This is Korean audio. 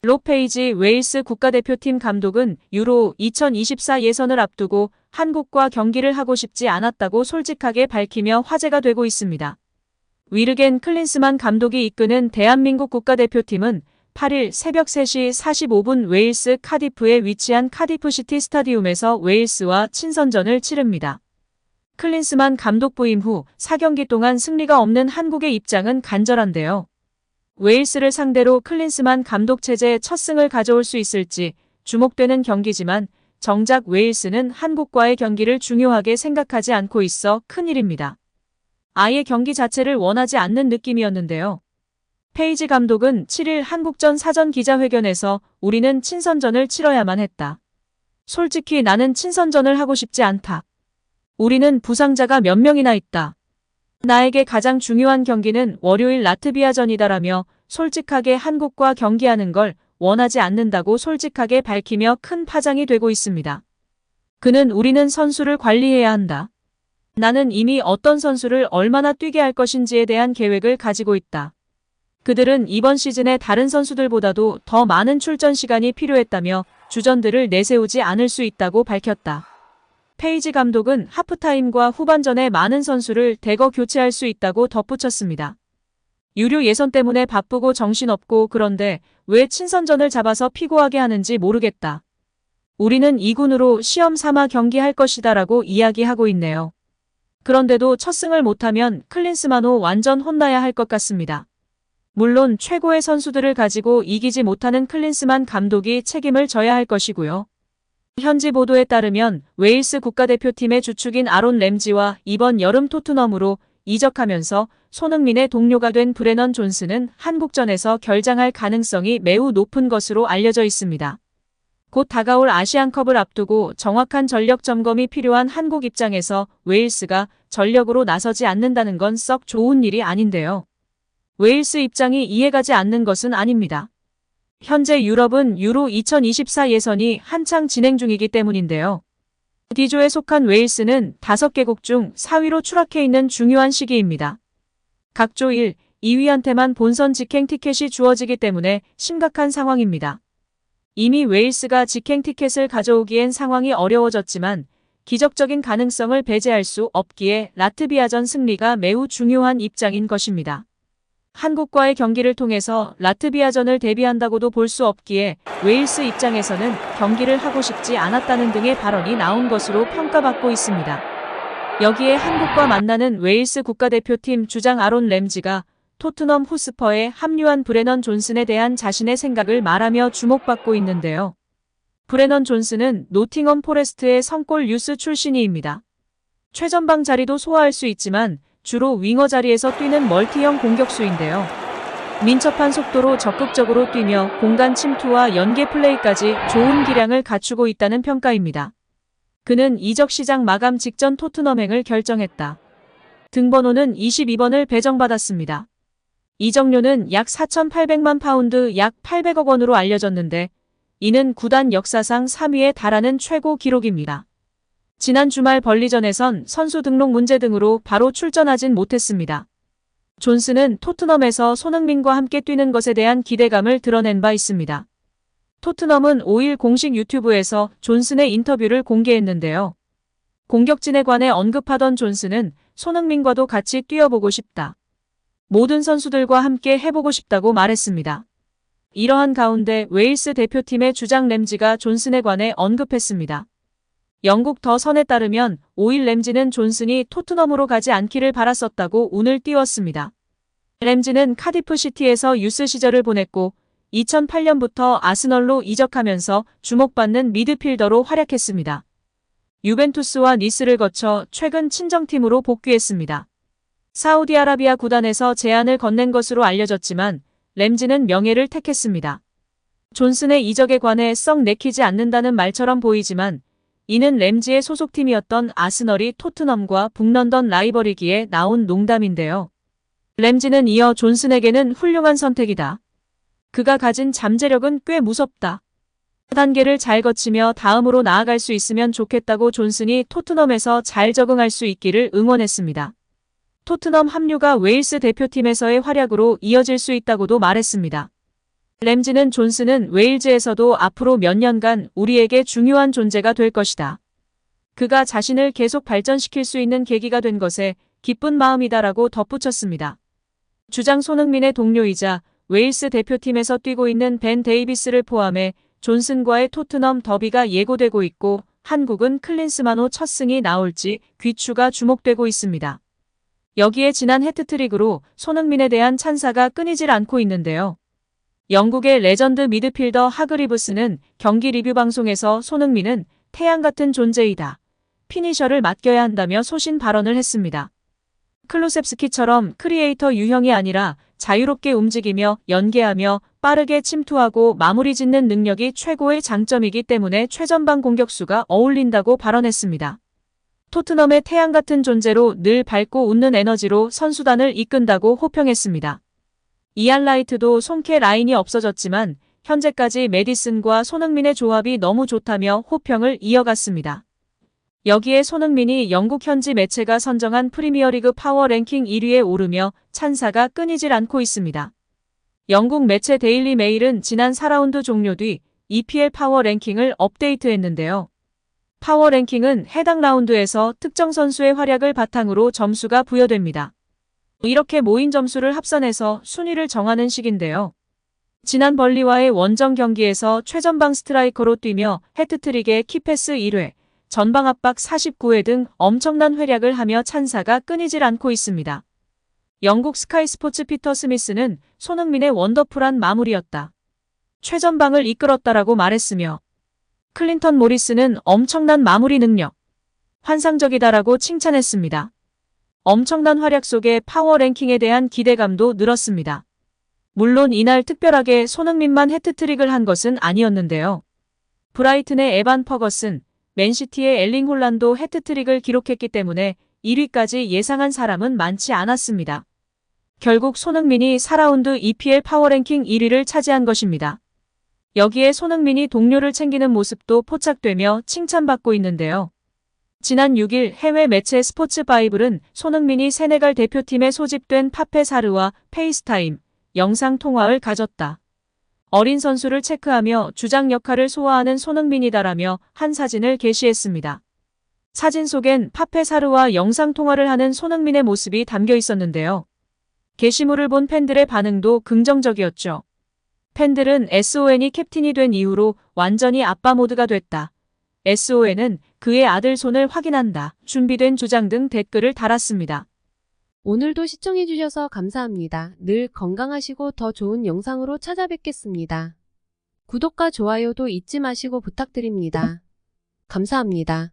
록 페이지 웨일스 국가대표팀 감독은 유로 2024 예선을 앞두고 한국과 경기를 하고 싶지 않았다고 솔직하게 밝히며 화제가 되고 있습니다. 위르겐 클린스만 감독이 이끄는 대한민국 국가대표팀은 8일 새벽 3시 45분 웨일스 카디프에 위치한 카디프시티 스타디움에서 웨일스와 친선전을 치릅니다. 클린스만 감독 부임 후 4경기 동안 승리가 없는 한국의 입장은 간절한데요. 웨일스를 상대로 클린스만 감독 체제의 첫 승을 가져올 수 있을지 주목되는 경기지만 정작 웨일스는 한국과의 경기를 중요하게 생각하지 않고 있어 큰일입니다. 아예 경기 자체를 원하지 않는 느낌이었는데요. 페이지 감독은 7일 한국전 사전 기자회견에서 우리는 친선전을 치러야만 했다. 솔직히 나는 친선전을 하고 싶지 않다. 우리는 부상자가 몇 명이나 있다. 나에게 가장 중요한 경기는 월요일 라트비아전이다라며 솔직하게 한국과 경기하는 걸 원하지 않는다고 솔직하게 밝히며 큰 파장이 되고 있습니다. 그는 우리는 선수를 관리해야 한다. 나는 이미 어떤 선수를 얼마나 뛰게 할 것인지에 대한 계획을 가지고 있다. 그들은 이번 시즌에 다른 선수들보다도 더 많은 출전 시간이 필요했다며 주전들을 내세우지 않을 수 있다고 밝혔다. 페이지 감독은 하프타임과 후반전에 많은 선수를 대거 교체할 수 있다고 덧붙였습니다. 유료 예선 때문에 바쁘고 정신없고 그런데 왜 친선전을 잡아서 피고하게 하는지 모르겠다. 우리는 2군으로 시험 삼아 경기할 것이다라고 이야기하고 있네요. 그런데도 첫 승을 못하면 클린스만호 완전 혼나야 할 것 같습니다. 물론 최고의 선수들을 가지고 이기지 못하는 클린스만 감독이 책임을 져야 할 것이고요. 현지 보도에 따르면 웨일스 국가대표팀의 주축인 아론 램지와 이번 여름 토트넘으로 이적하면서 손흥민의 동료가 된 브레넌 존스는 한국전에서 결장할 가능성이 매우 높은 것으로 알려져 있습니다. 곧 다가올 아시안컵을 앞두고 정확한 전력 점검이 필요한 한국 입장에서 웨일스가 전력으로 나서지 않는다는 건 썩 좋은 일이 아닌데요. 웨일스 입장이 이해가지 않는 것은 아닙니다. 현재 유럽은 유로 2024 예선이 한창 진행 중이기 때문인데요. D조에 속한 웨일스는 5개국 중 4위로 추락해 있는 중요한 시기입니다. 각 조 1, 2위한테만 본선 직행 티켓이 주어지기 때문에 심각한 상황입니다. 이미 웨일스가 직행 티켓을 가져오기엔 상황이 어려워졌지만 기적적인 가능성을 배제할 수 없기에 라트비아전 승리가 매우 중요한 입장인 것입니다. 한국과의 경기를 통해서 라트비아전을 대비한다고도 볼 수 없기에 웨일스 입장에서는 경기를 하고 싶지 않았다는 등의 발언이 나온 것으로 평가받고 있습니다. 여기에 한국과 만나는 웨일스 국가대표팀 주장 아론 램지가 토트넘 호스퍼에 합류한 브레넌 존슨에 대한 자신의 생각을 말하며 주목받고 있는데요. 브레넌 존슨은 노팅엄 포레스트의 성골 유스 출신이입니다. 최전방 자리도 소화할 수 있지만 주로 윙어 자리에서 뛰는 멀티형 공격수인데요. 민첩한 속도로 적극적으로 뛰며 공간 침투와 연계 플레이까지 좋은 기량을 갖추고 있다는 평가입니다. 그는 이적 시장 마감 직전 토트넘행을 결정했다. 등번호는 22번을 배정받았습니다. 이적료는 약 4,800만 파운드 약 800억 원으로 알려졌는데 이는 구단 역사상 3위에 달하는 최고 기록입니다. 지난 주말 벌리전에선 선수 등록 문제 등으로 바로 출전하진 못했습니다. 존슨은 토트넘에서 손흥민과 함께 뛰는 것에 대한 기대감을 드러낸 바 있습니다. 토트넘은 5일 공식 유튜브에서 존슨의 인터뷰를 공개했는데요. 공격진에 관해 언급하던 존슨은 손흥민과도 같이 뛰어보고 싶다. 모든 선수들과 함께 해보고 싶다고 말했습니다. 이러한 가운데 웨일스 대표팀의 주장 램지가 존슨에 관해 언급했습니다. 영국 더 선에 따르면 5일 램지는 존슨이 토트넘으로 가지 않기를 바랐었다고 운을 띄웠습니다. 램지는 카디프시티에서 유스 시절을 보냈고 2008년부터 아스널로 이적하면서 주목받는 미드필더로 활약했습니다. 유벤투스와 니스를 거쳐 최근 친정팀으로 복귀했습니다. 사우디아라비아 구단에서 제안을 건넨 것으로 알려졌지만 램지는 명예를 택했습니다. 존슨의 이적에 관해 썩 내키지 않는다는 말처럼 보이지만 이는 램지의 소속팀이었던 아스널이 토트넘과 북런던 라이벌이기에 나온 농담인데요. 램지는 이어 존슨에게는 훌륭한 선택이다. 그가 가진 잠재력은 꽤 무섭다. 단계를 잘 거치며 다음으로 나아갈 수 있으면 좋겠다고 존슨이 토트넘에서 잘 적응할 수 있기를 응원했습니다. 토트넘 합류가 웨일스 대표팀에서의 활약으로 이어질 수 있다고도 말했습니다. 램지는 존슨은 웨일즈에서도 앞으로 몇 년간 우리에게 중요한 존재가 될 것이다. 그가 자신을 계속 발전시킬 수 있는 계기가 된 것에 기쁜 마음이다라고 덧붙였습니다. 주장 손흥민의 동료이자 웨일스 대표팀에서 뛰고 있는 벤 데이비스를 포함해 존슨과의 토트넘 더비가 예고되고 있고 한국은 클린스만 후 첫 승이 나올지 귀추가 주목되고 있습니다. 여기에 지난 해트트릭으로 손흥민에 대한 찬사가 끊이질 않고 있는데요. 영국의 레전드 미드필더 하그리브스는 경기 리뷰 방송에서 손흥민은 태양 같은 존재이다. 피니셔를 맡겨야 한다며 소신 발언을 했습니다. 클루셉스키처럼 크리에이터 유형이 아니라 자유롭게 움직이며 연계하며 빠르게 침투하고 마무리 짓는 능력이 최고의 장점이기 때문에 최전방 공격수가 어울린다고 발언했습니다. 토트넘의 태양 같은 존재로 늘 밝고 웃는 에너지로 선수단을 이끈다고 호평했습니다. 이안 라이트도 손캐 라인이 없어졌지만 현재까지 메디슨과 손흥민의 조합이 너무 좋다며 호평을 이어갔습니다. 여기에 손흥민이 영국 현지 매체가 선정한 프리미어리그 파워 랭킹 1위에 오르며 찬사가 끊이질 않고 있습니다. 영국 매체 데일리 메일은 지난 4라운드 종료 뒤 EPL 파워 랭킹을 업데이트했는데요. 파워 랭킹은 해당 라운드에서 특정 선수의 활약을 바탕으로 점수가 부여됩니다. 이렇게 모인 점수를 합산해서 순위를 정하는 식인데요. 지난 벌리와의 원정 경기에서 최전방 스트라이커로 뛰며 해트트릭에 키패스 1회, 전방 압박 49회 등 엄청난 활약을 하며 찬사가 끊이질 않고 있습니다. 영국 스카이 스포츠 피터 스미스는 손흥민의 원더풀한 마무리였다. 최전방을 이끌었다라고 말했으며 클린턴 모리스는 엄청난 마무리 능력, 환상적이다라고 칭찬했습니다. 엄청난 활약 속에 파워 랭킹에 대한 기대감도 늘었습니다. 물론 이날 특별하게 손흥민만 해트트릭을 한 것은 아니었는데요. 브라이튼의 에반 퍼거슨, 맨시티의 엘링 홀란도 해트트릭을 기록했기 때문에 1위까지 예상한 사람은 많지 않았습니다. 결국 손흥민이 4라운드 EPL 파워랭킹 1위를 차지한 것입니다. 여기에 손흥민이 동료를 챙기는 모습도 포착되며 칭찬받고 있는데요. 지난 6일 해외 매체 스포츠 바이블은 손흥민이 세네갈 대표팀에 소집된 파페 사르와 페이스타임, 영상 통화를 가졌다. 어린 선수를 체크하며 주장 역할을 소화하는 손흥민이다라며 한 사진을 게시했습니다. 사진 속엔 파페 사르와 영상통화를 하는 손흥민의 모습이 담겨 있었는데요. 게시물을 본 팬들의 반응도 긍정적이었죠. 팬들은 SON이 캡틴이 된 이후로 완전히 아빠 모드가 됐다. SON은 그의 아들 손을 확인한다. 준비된 주장 등 댓글을 달았습니다. 오늘도 시청해주셔서 감사합니다. 늘 건강하시고 더 좋은 영상으로 찾아뵙겠습니다. 구독과 좋아요도 잊지 마시고 부탁드립니다. 감사합니다.